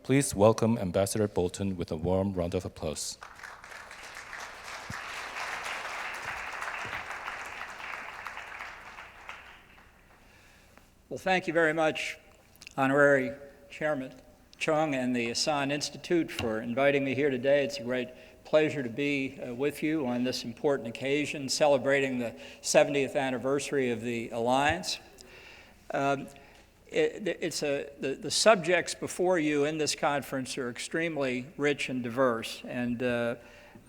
Please welcome Ambassador Bolton with a warm round of applause. Well, thank you very much, Honorary Chairman Chung and the Asan Institute, for inviting me here today. It's a great pleasure to be with you on this important occasion, celebrating the 70th anniversary of the Alliance. The subjects before you in this conference are extremely rich and diverse, and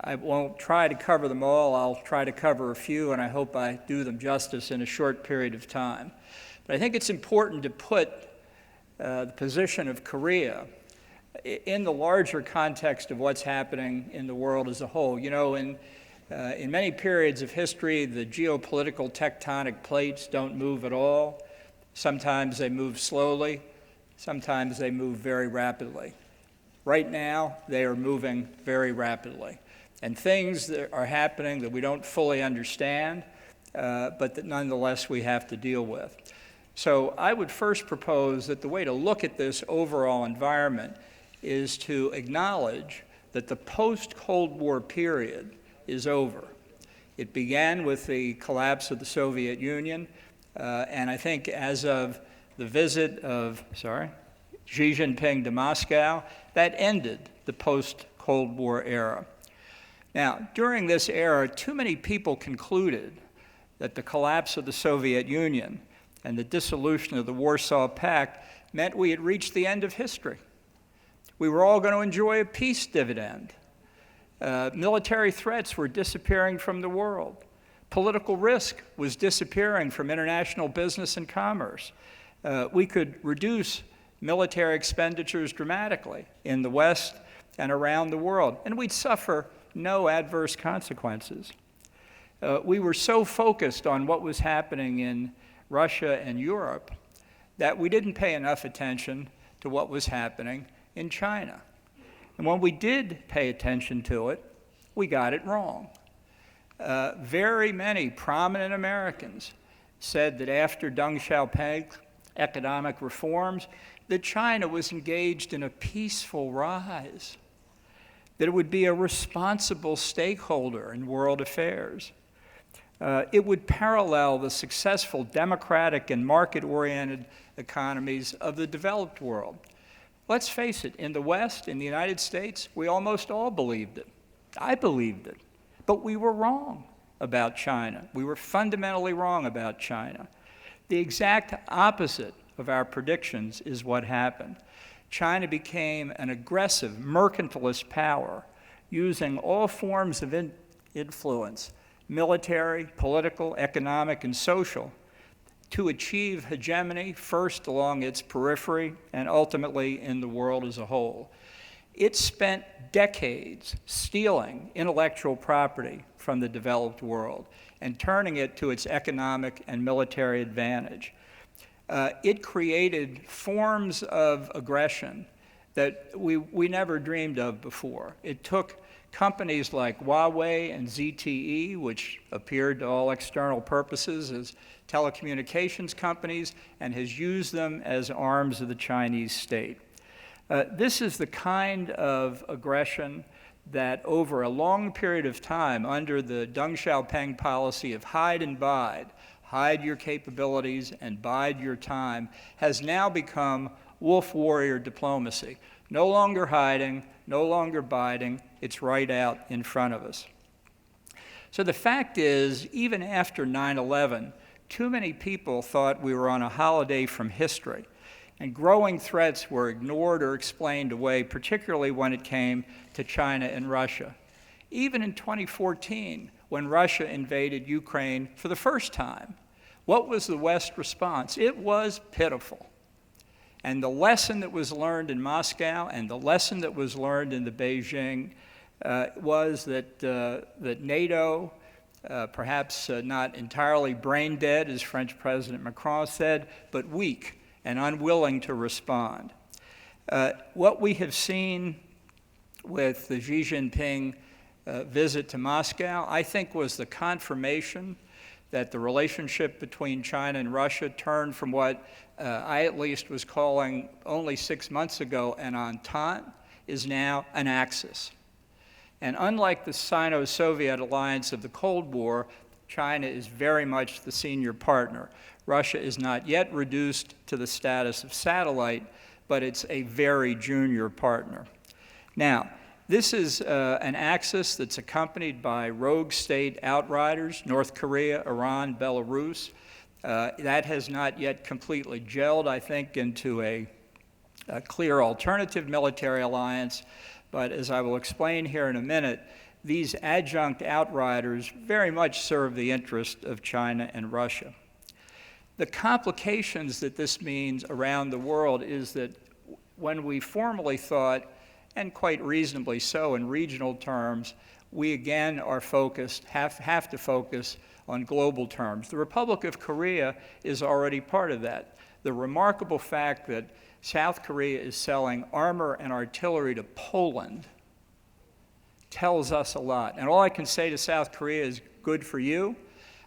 I won't try to cover them all. I'll try to cover a few, and I hope I do them justice in a short period of time. But I think it's important to put the position of Korea in the larger context of what's happening in the world as a whole. You know, in many periods of history, the geopolitical tectonic plates don't move at all. Sometimes they move slowly. Sometimes they move very rapidly. Right now, they are moving very rapidly. And things that are happening that we don't fully understand, but that nonetheless we have to deal with. So I would first propose that the way to look at this overall environment is to acknowledge that the post-Cold War period is over. It began with the collapse of the Soviet Union, and I think as of the visit of, Xi Jinping to Moscow, that ended the post-Cold War era. Now, during this era, too many people concluded that the collapse of the Soviet Union and the dissolution of the Warsaw Pact meant we had reached the end of history. We were all going to enjoy a peace dividend. Military threats were disappearing from the world. Political risk was disappearing from international business and commerce. We could reduce military expenditures dramatically in the West and around the world, and we'd suffer no adverse consequences. We were so focused on what was happening in Russia and Europe that we didn't pay enough attention to what was happening in China. And when we did pay attention to it, we got it wrong. Very many prominent Americans said that after Deng Xiaoping's economic reforms, that China was engaged in a peaceful rise, that it would be a responsible stakeholder in world affairs. It would parallel the successful democratic and market-oriented economies of the developed world. Let's face it, in the West, in the United States, we almost all believed it. I believed it. But we were wrong about China. We were fundamentally wrong about China. The exact opposite of our predictions is what happened. China became an aggressive mercantilist power, using all forms of influence, military, political, economic, and social, to achieve hegemony, first along its periphery and ultimately in the world as a whole. It spent decades stealing intellectual property from the developed world and turning it to its economic and military advantage. It created forms of aggression that we never dreamed of before. It took companies like Huawei and ZTE, which appeared to all external purposes as telecommunications companies, and has used them as arms of the Chinese state. This is the kind of aggression that over a long period of time, under the Deng Xiaoping policy of hide and bide, hide your capabilities and bide your time, has now become wolf warrior diplomacy. No longer hiding, no longer biding, it's right out in front of us. So the fact is, even after 9/11, too many people thought we were on a holiday from history, and growing threats were ignored or explained away, particularly when it came to China and Russia. Even in 2014, when Russia invaded Ukraine for the first time, what was the West response? It was pitiful. And the lesson that was learned in Moscow and the lesson that was learned in the Beijing was that NATO, perhaps not entirely brain dead, as French President Macron said, but weak and unwilling to respond. What we have seen with the Xi Jinping visit to Moscow, I think, was the confirmation that the relationship between China and Russia turned from what I at least was calling only 6 months ago an entente is now an axis. And unlike the Sino-Soviet alliance of the Cold War, China is very much the senior partner. Russia is not yet reduced to the status of satellite, but it's a very junior partner. Now, this is an axis that's accompanied by rogue state outriders, North Korea, Iran, Belarus. That has not yet completely gelled, I think, into a clear alternative military alliance. But as I will explain here in a minute, these adjunct outriders very much serve the interest of China and Russia. The complications that this means around the world is that when we formerly thought, and quite reasonably so in regional terms, we again are focused, have to focus on global terms. The Republic of Korea is already part of that. The remarkable fact that South Korea is selling armor and artillery to Poland tells us a lot. And all I can say to South Korea is good for you.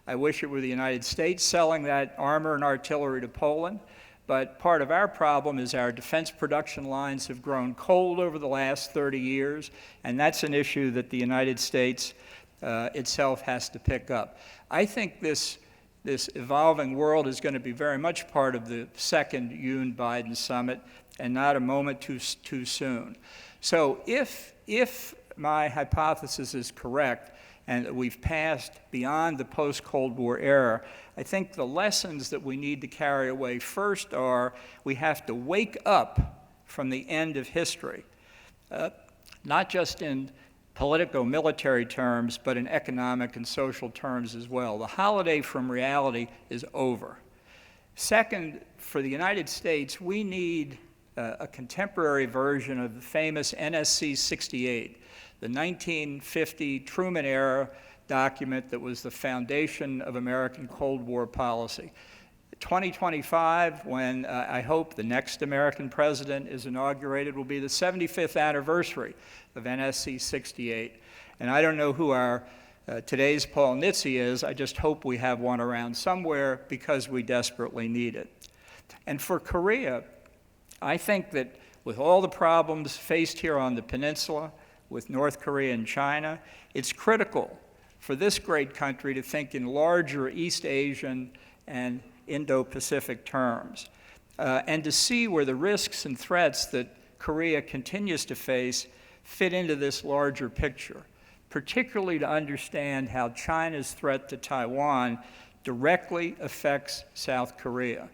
I wish it were the United States selling that armor and artillery to Poland. But part of our problem is our defense production lines have grown cold over the last 30 years, and that's an issue that the United States itself has to pick up. I think this evolving world is going to be very much part of the second Yoon-Biden summit and not a moment too soon. So if my hypothesis is correct and that we've passed beyond the post-Cold War era, I think the lessons that we need to carry away first are we have to wake up from the end of history, not just in politico-military terms, but in economic and social terms as well. The holiday from reality is over. Second, for the United States, we need a contemporary version of the famous NSC 68, the 1950 Truman-era document that was the foundation of American Cold War policy. 2025, when I hope the next American president is inaugurated, will be the 75th anniversary of NSC 68. And I don't know who our today's Paul Nitze is. I just hope we have one around somewhere because we desperately need it. And for Korea, I think that with all the problems faced here on the peninsula, with North Korea and China, it's critical for this great country to think in larger East Asian and Indo-Pacific terms, and to see where the risks and threats that Korea continues to face fit into this larger picture, particularly to understand how China's threat to Taiwan directly affects South Korea.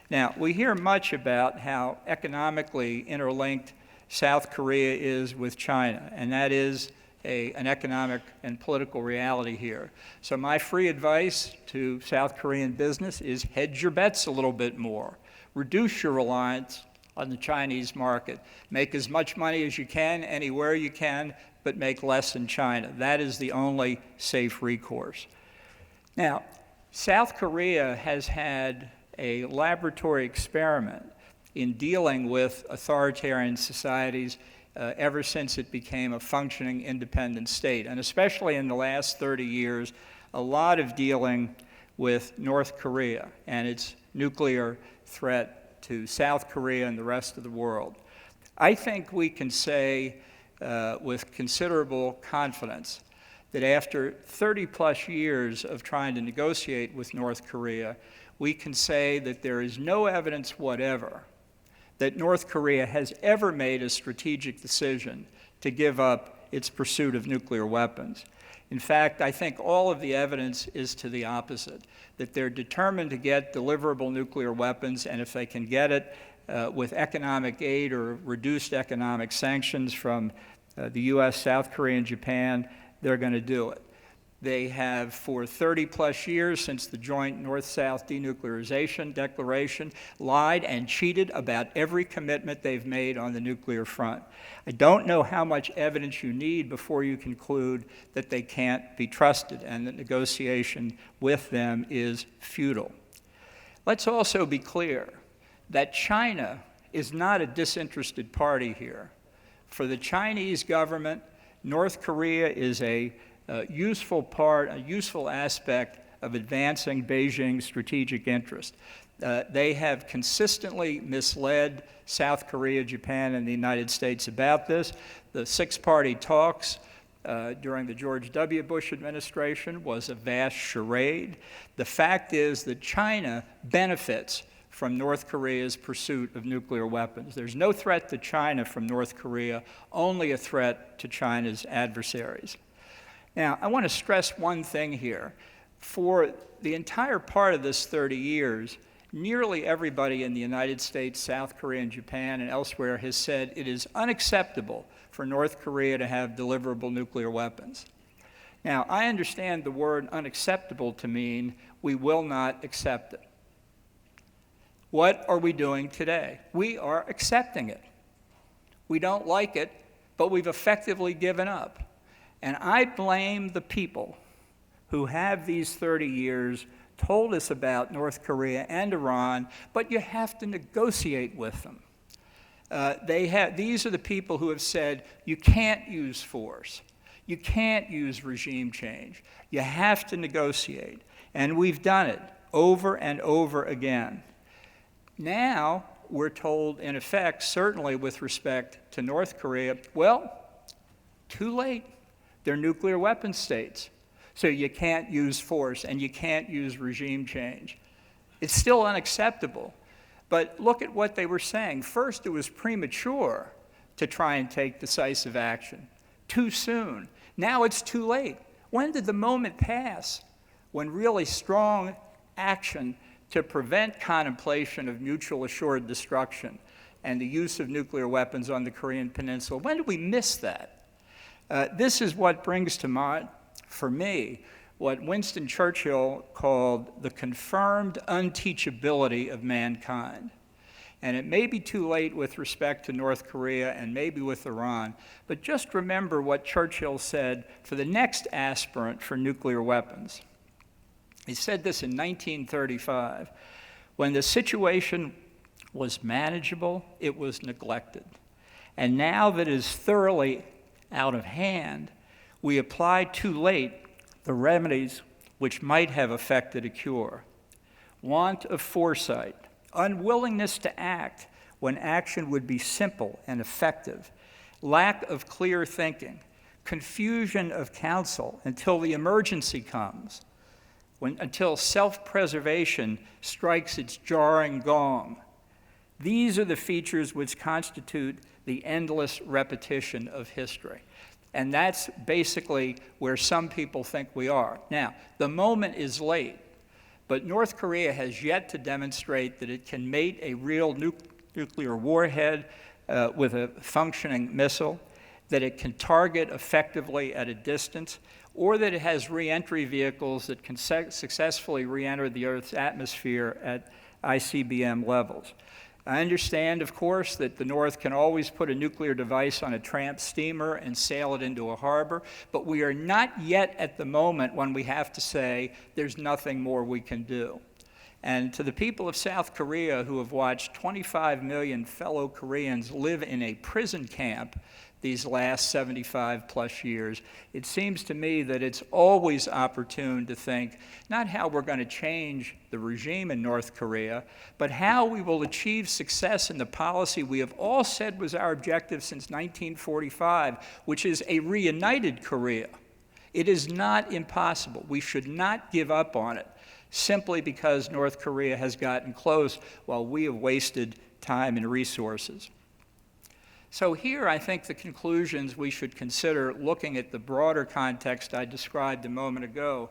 Now, we hear much about how economically interlinked South Korea is with China, and that is an economic and political reality here. So my free advice to South Korean business is hedge your bets a little bit more. Reduce your reliance on the Chinese market. Make as much money as you can, anywhere you can, but make less in China. That is the only safe recourse. Now, South Korea has had a laboratory experiment in dealing with authoritarian societies ever since it became a functioning independent state, and especially in the last 30 years, a lot of dealing with North Korea and its nuclear threat to South Korea and the rest of the world. I think we can say with considerable confidence that after 30-plus years of trying to negotiate with North Korea, we can say that there is no evidence whatever that North Korea has ever made a strategic decision to give up its pursuit of nuclear weapons. In fact, I think all of the evidence is to the opposite, that they're determined to get deliverable nuclear weapons, and if they can get it with economic aid or reduced economic sanctions from the US, South Korea, and Japan, they're going to do it. They have, for 30-plus years since the joint North-South denuclearization declaration, lied and cheated about every commitment they've made on the nuclear front. I don't know how much evidence you need before you conclude that they can't be trusted and that negotiation with them is futile. Let's also be clear that China is not a disinterested party here. For the Chinese government, North Korea is a useful aspect of advancing Beijing's strategic interest. They have consistently misled South Korea, Japan, and the United States about this. The six-party talks during the George W. Bush administration was a vast charade. The fact is that China benefits from North Korea's pursuit of nuclear weapons. There's no threat to China from North Korea, only a threat to China's adversaries. Now, I want to stress one thing here. For the entire part of this 30 years, nearly everybody in the United States, South Korea, and Japan, and elsewhere has said it is unacceptable for North Korea to have deliverable nuclear weapons. Now, I understand the word unacceptable to mean we will not accept it. What are we doing today? We are accepting it. We don't like it, but we've effectively given up. And I blame the people who have these 30 years told us about North Korea and Iran, but you have to negotiate with them. These are the people who have said, you can't use force. You can't use regime change. You have to negotiate. And we've done it over and over again. Now, we're told, in effect, certainly with respect to North Korea, well, too late. They're nuclear weapon states. So you can't use force and you can't use regime change. It's still unacceptable. But look at what they were saying. First, it was premature to try and take decisive action. Too soon. Now it's too late. When did the moment pass when really strong action to prevent contemplation of mutual assured destruction and the use of nuclear weapons on the Korean Peninsula, when did we miss that? This is what brings to mind, for me, what Winston Churchill called the confirmed unteachability of mankind. And it may be too late with respect to North Korea and maybe with Iran, but just remember what Churchill said for the next aspirant for nuclear weapons. He said this in 1935. When the situation was manageable, it was neglected. And now that it is thoroughly out of hand, we apply too late the remedies which might have effected a cure. Want of foresight, unwillingness to act when action would be simple and effective, lack of clear thinking, confusion of counsel until the emergency comes, until self-preservation strikes its jarring gong. These are the features which constitute the endless repetition of history. And that's basically where some people think we are. Now, the moment is late, but North Korea has yet to demonstrate that it can mate a real nuclear warhead with a functioning missile, that it can target effectively at a distance, or that it has re-entry vehicles that can successfully re-enter the Earth's atmosphere at ICBM levels. I understand, of course, that the North can always put a nuclear device on a tramp steamer and sail it into a harbor, but we are not yet at the moment when we have to say there's nothing more we can do. And to the people of South Korea who have watched 25 million fellow Koreans live in a prison camp these last 75 plus years, it seems to me that it's always opportune to think not how we're going to change the regime in North Korea, but how we will achieve success in the policy we have all said was our objective since 1945, which is a reunited Korea. It is not impossible. We should not give up on it simply because North Korea has gotten close while we have wasted time and resources. So here I think the conclusions we should consider looking at the broader context I described a moment ago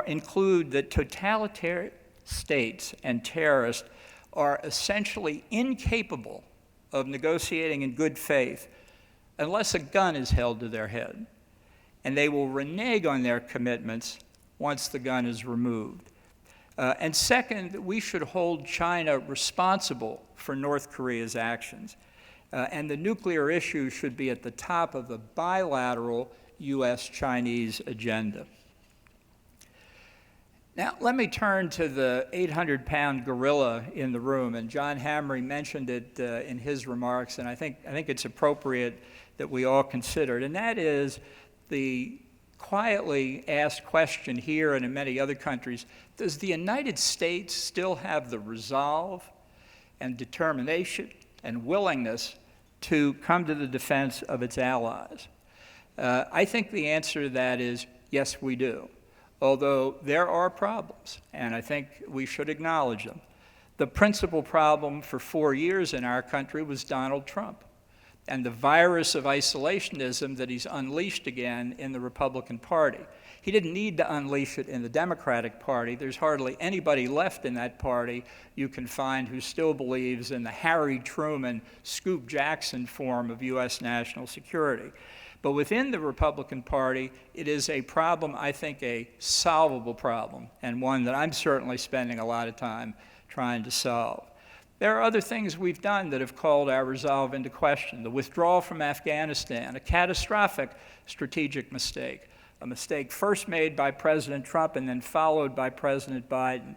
include that totalitarian states and terrorists are essentially incapable of negotiating in good faith unless a gun is held to their head. And they will renege on their commitments once the gun is removed. And second, we should hold China responsible for North Korea's actions. And the nuclear issue should be at the top of the bilateral U.S.-Chinese agenda. Now, let me turn to the 800-pound gorilla in the room, and John Hamre mentioned it in his remarks, and I think it's appropriate that we all consider it, and that is the quietly asked question here and in many other countries, does the United States still have the resolve and determination and willingness to come to the defense of its allies? I think the answer to that is yes, we do, although there are problems, and I think we should acknowledge them. The principal problem for 4 years in our country was Donald Trump and the virus of isolationism that he's unleashed again in the Republican Party. He didn't need to unleash it in the Democratic Party. There's hardly anybody left in that party you can find who still believes in the Harry Truman, Scoop Jackson form of U.S. national security. But within the Republican Party, it is a problem, I think, a solvable problem, and one that I'm certainly spending a lot of time trying to solve. There are other things we've done that have called our resolve into question. The withdrawal from Afghanistan, a catastrophic strategic mistake, a mistake first made by President Trump and then followed by President Biden.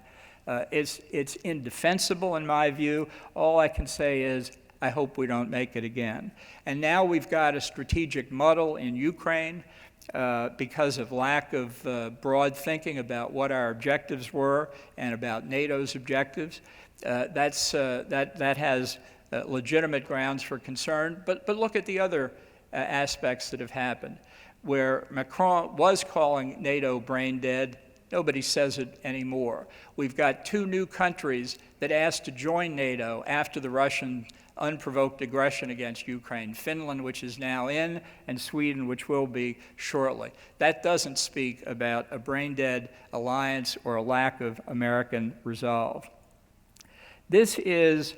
It's indefensible in my view. All I can say is I hope we don't make it again. And now we've got a strategic muddle in Ukraine because of lack of broad thinking about what our objectives were and about NATO's objectives. That has legitimate grounds for concern. But look at the other aspects that have happened. Where Macron was calling NATO brain dead, nobody says it anymore. We've got 2 new countries that asked to join NATO after the Russian unprovoked aggression against Ukraine, Finland, which is now in, and Sweden, which will be shortly. That doesn't speak about a brain-dead alliance or a lack of American resolve. This is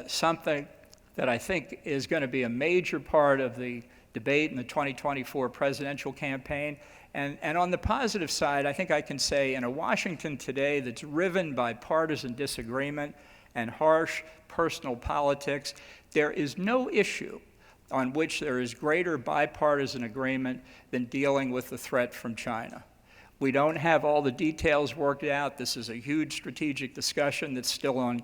something that I think is going to be a major part of the debate in the 2024 presidential campaign. And on the positive side, I think I can say in a Washington today that's riven by partisan disagreement and harsh personal politics, there is no issue on which there is greater bipartisan agreement than dealing with the threat from China. We don't have all the details worked out. This is a huge strategic discussion that's still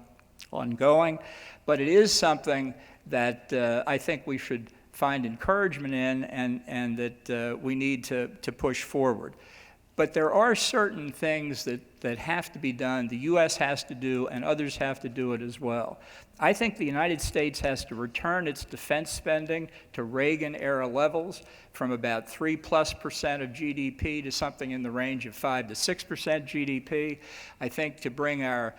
ongoing, but it is something that I think we should find encouragement in and that we need to push forward. But there are certain things that have to be done, the U.S. has to do, and others have to do it as well. I think the United States has to return its defense spending to Reagan-era levels from about 3+% of GDP to something in the range of 5 to 6% GDP. I think to bring our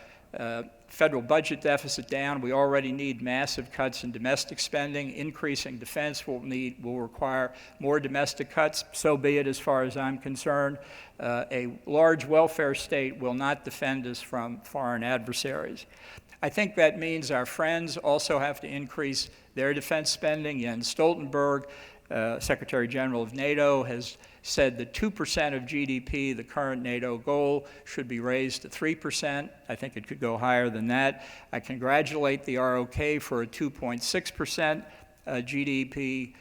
federal budget deficit down, we already need massive cuts in domestic spending. Increasing defense will require more domestic cuts. So be it as far as I'm concerned. A large welfare state will not defend us from foreign adversaries. I think that means our friends also have to increase their defense spending. Jens Stoltenberg, Secretary General of NATO, has said that 2% of GDP, the current NATO goal, should be raised to 3%. I think it could go higher than that. I congratulate the ROK for a 2.6% GDP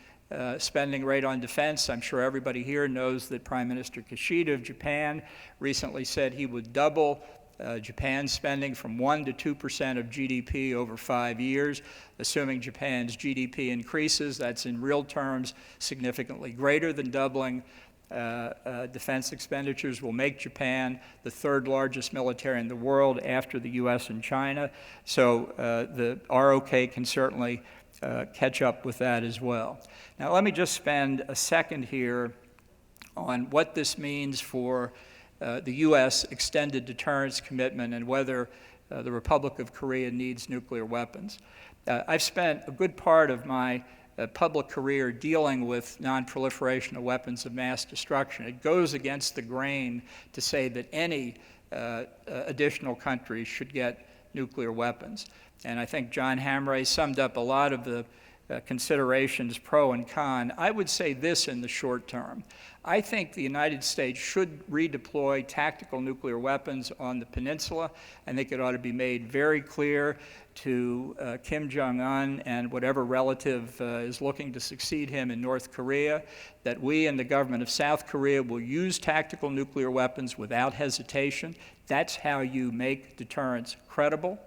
spending rate on defense. I'm sure everybody here knows that Prime Minister Kishida of Japan recently said he would double Japan's spending from 1% to 2% of GDP over 5 years. Assuming Japan's GDP increases, that's in real terms significantly greater than doubling. Defense expenditures will make Japan the 3rd largest military in the world after the U.S. and China. So the ROK can certainly catch up with that as well. Now let me just spend a second here on what this means for the U.S. extended deterrence commitment and whether the Republic of Korea needs nuclear weapons. I've spent a good part of my public career dealing with non-proliferation of weapons of mass destruction. It goes against the grain to say that any additional country should get nuclear weapons. And I think John Hamre summed up a lot of the considerations pro and con. I would say this in the short term. I think the United States should redeploy tactical nuclear weapons on the peninsula. I think it ought to be made very clear to Kim Jong-un and whatever relative is looking to succeed him in North Korea that we and the government of South Korea will use tactical nuclear weapons without hesitation. That's how you make deterrence credible.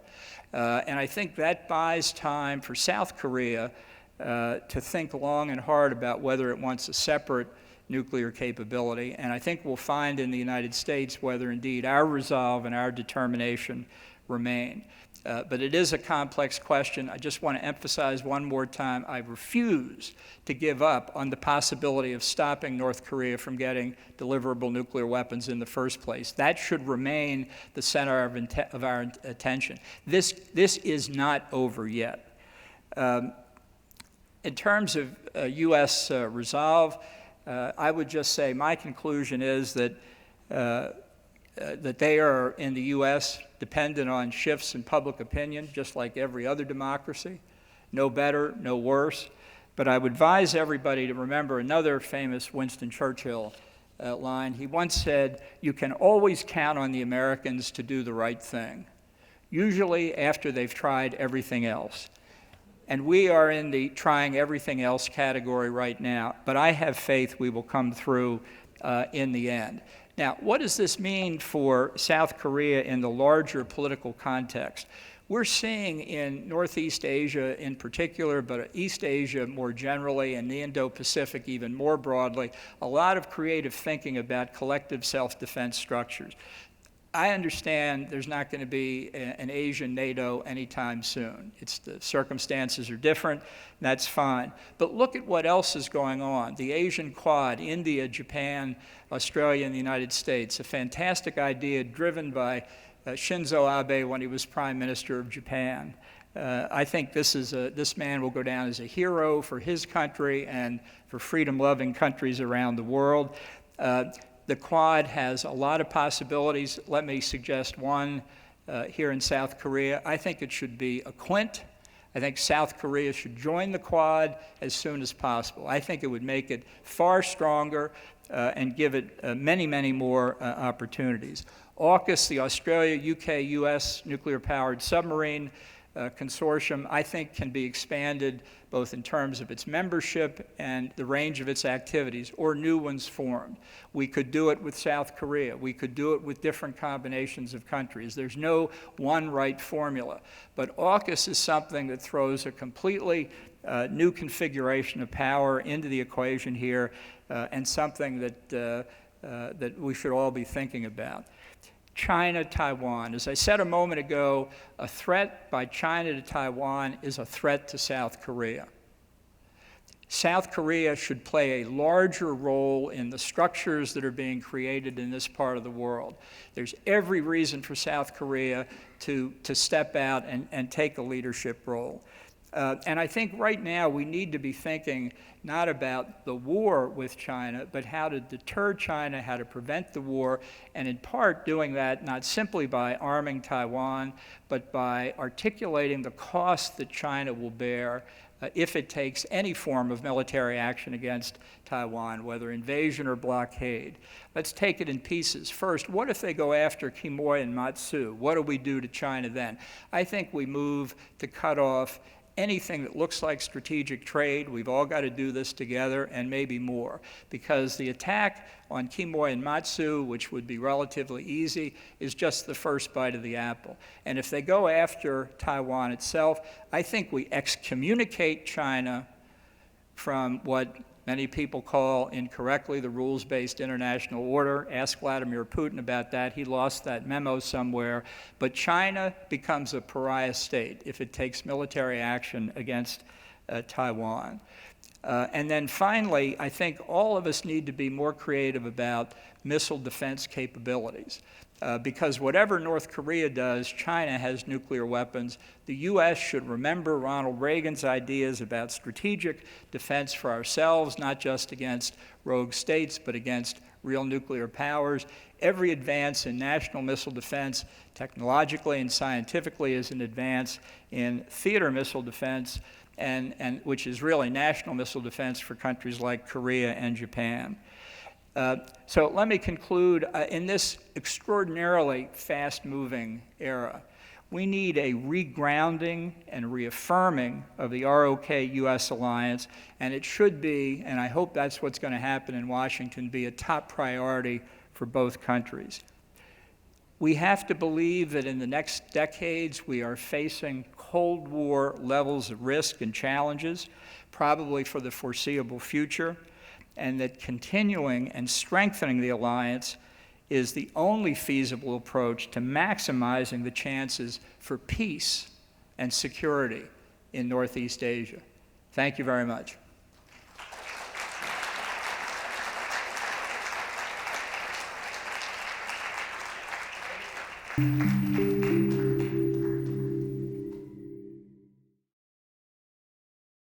And I think that buys time for South Korea to think long and hard about whether it wants a separate nuclear capability. And I think we'll find in the United States whether indeed our resolve and our determination remain. But it is a complex question. I just want to emphasize one more time, I refuse to give up on the possibility of stopping North Korea from getting deliverable nuclear weapons in the first place. That should remain the center of our attention. This is not over yet. In terms of U.S. resolve, I would just say my conclusion is that they are, in the U.S., dependent on shifts in public opinion, just like every other democracy. No better, no worse. But I would advise everybody to remember another famous Winston Churchill line. He once said, "You can always count on the Americans to do the right thing, usually after they've tried everything else." And we are in the trying everything else category right now, but I have faith we will come through in the end. Now, what does this mean for South Korea in the larger political context? We're seeing in Northeast Asia in particular, but East Asia more generally, and the Indo-Pacific even more broadly, a lot of creative thinking about collective self-defense structures. I understand there's not going to be an Asian NATO anytime soon. The circumstances are different, and that's fine. But look at what else is going on. The Asian Quad, India, Japan, Australia, and the United States, a fantastic idea driven by Shinzo Abe when he was Prime Minister of Japan. I think this man will go down as a hero for his country and for freedom-loving countries around the world. The Quad has a lot of possibilities. Let me suggest one here in South Korea. I think it should be a quint. I think South Korea should join the Quad as soon as possible. I think it would make it far stronger and give it many, many more opportunities. AUKUS, the Australia, UK, US nuclear-powered submarine consortium, I think can be expanded both in terms of its membership and the range of its activities, or new ones formed. We could do it with South Korea. We could do it with different combinations of countries. There's no one right formula. But AUKUS is something that throws a completely new configuration of power into the equation here, and something that we should all be thinking about. China, Taiwan. As I said a moment ago, a threat by China to Taiwan is a threat to South Korea. South Korea should play a larger role in the structures that are being created in this part of the world. There's every reason for South Korea to step out and take a leadership role. And I think right now we need to be thinking not about the war with China, but how to deter China, how to prevent the war, and in part doing that not simply by arming Taiwan, but by articulating the cost that China will bear if it takes any form of military action against Taiwan, whether invasion or blockade. Let's take it in pieces. First, what if they go after Quemoy and Matsu? What do we do to China then? I think we move to cut off anything that looks like strategic trade. We've all got to do this together, and maybe more, because the attack on Quemoy and Matsu, which would be relatively easy, is just the first bite of the apple. And if they go after Taiwan itself, I think we excommunicate China from what many people call incorrectly the rules-based international order. Ask Vladimir Putin about that. He lost that memo somewhere. But China becomes a pariah state if it takes military action against Taiwan. And then finally, I think all of us need to be more creative about missile defense capabilities. Because whatever North Korea does, China has nuclear weapons. The U.S. should remember Ronald Reagan's ideas about strategic defense for ourselves, not just against rogue states, but against real nuclear powers. Every advance in national missile defense, technologically and scientifically, is an advance in theater missile defense, and which is really national missile defense for countries like Korea and Japan. So let me conclude. In this extraordinarily fast-moving era, we need a regrounding and reaffirming of the ROK-U.S. alliance, and it should be, and I hope that's what's going to happen in Washington, be a top priority for both countries. We have to believe that in the next decades we are facing Cold War levels of risk and challenges, probably for the foreseeable future. and that continuing and strengthening the alliance is the only feasible approach to maximizing the chances for peace and security in Northeast Asia. Thank you very much.